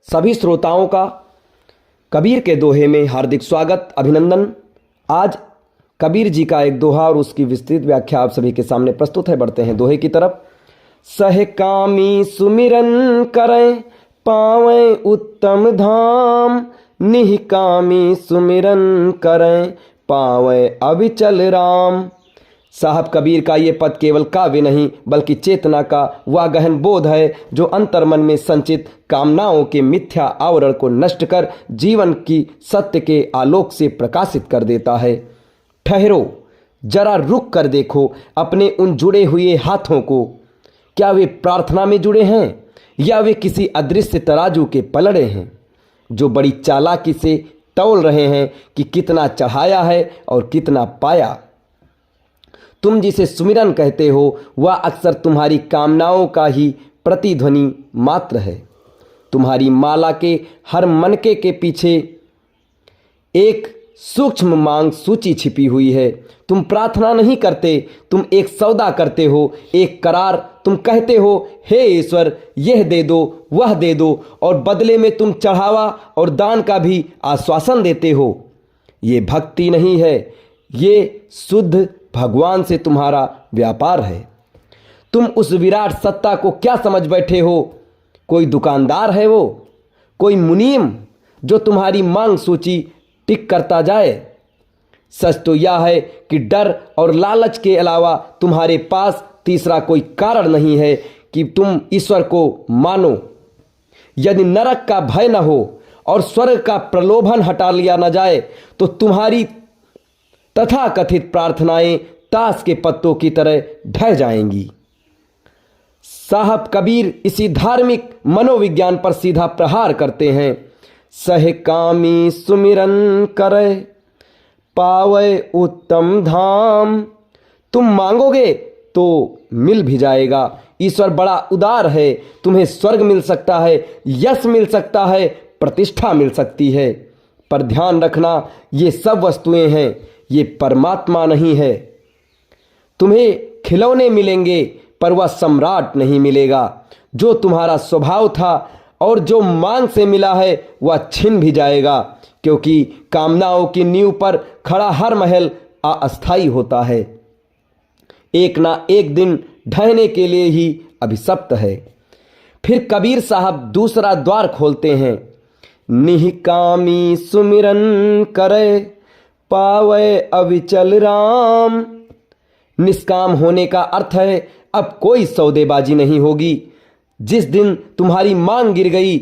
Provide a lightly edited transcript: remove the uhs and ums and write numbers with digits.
सभी श्रोताओं का कबीर के दोहे में हार्दिक स्वागत, अभिनंदन। आज कबीर जी का एक दोहा और उसकी विस्तृत व्याख्या आप सभी के सामने प्रस्तुत है। बढ़ते हैं दोहे की तरफ। सहकामी सुमिरन करें पावें उत्तम धाम, निहकामी सुमिरन करें पावें अविचल राम। साहब कबीर का ये पद केवल काव्य नहीं बल्कि चेतना का वह गहन बोध है जो अंतर्मन में संचित कामनाओं के मिथ्या आवरण को नष्ट कर जीवन की सत्य के आलोक से प्रकाशित कर देता है। ठहरो, जरा रुक कर देखो अपने उन जुड़े हुए हाथों को। क्या वे प्रार्थना में जुड़े हैं या वे किसी अदृश्य तराजू के पलड़े हैं जो बड़ी चालाकी से तौल रहे हैं कि कितना चढ़ाया है और कितना पाया। तुम जिसे सुमिरन कहते हो वह अक्सर तुम्हारी कामनाओं का ही प्रतिध्वनि मात्र है। तुम्हारी माला के हर मनके के पीछे एक सूक्ष्म मांग सूची छिपी हुई है। तुम प्रार्थना नहीं करते, तुम एक सौदा करते हो, एक करार। तुम कहते हो, हे ईश्वर यह दे दो वह दे दो, और बदले में तुम चढ़ावा और दान का भी आश्वासन देते हो। ये भक्ति नहीं है, ये शुद्ध भगवान से तुम्हारा व्यापार है। तुम उस विराट सत्ता को क्या समझ बैठे हो? कोई दुकानदार है वो, कोई मुनीम जो तुम्हारी मांग सूची टिक करता जाए। सच तो यह है कि डर और लालच के अलावा तुम्हारे पास तीसरा कोई कारण नहीं है कि तुम ईश्वर को मानो। यदि नरक का भय न हो और स्वर्ग का प्रलोभन हटा लिया न जाए तो तुम्हारी तथाकथित प्रार्थनाएं ताश के पत्तों की तरह ढह जाएंगी। साहब कबीर इसी धार्मिक मनोविज्ञान पर सीधा प्रहार करते हैं। सहकामी सुमिरन करे पावे उत्तम धाम। तुम मांगोगे तो मिल भी जाएगा। ईश्वर बड़ा उदार है, तुम्हें स्वर्ग मिल सकता है, यश मिल सकता है, प्रतिष्ठा मिल सकती है। पर ध्यान रखना, ये सब वस्तुएं हैं, ये परमात्मा नहीं है। तुम्हें खिलौने मिलेंगे पर वह सम्राट नहीं मिलेगा। जो तुम्हारा स्वभाव था और जो मांग से मिला है वह छिन भी जाएगा, क्योंकि कामनाओं की नींव पर खड़ा हर महल अस्थायी होता है, एक ना एक दिन ढहने के लिए ही अभिशप्त है। फिर कबीर साहब दूसरा द्वार खोलते हैं। निहकामी सुमिरन करे पावे अविचल राम। निष्काम होने का अर्थ है अब कोई सौदेबाजी नहीं होगी। जिस दिन तुम्हारी मांग गिर गई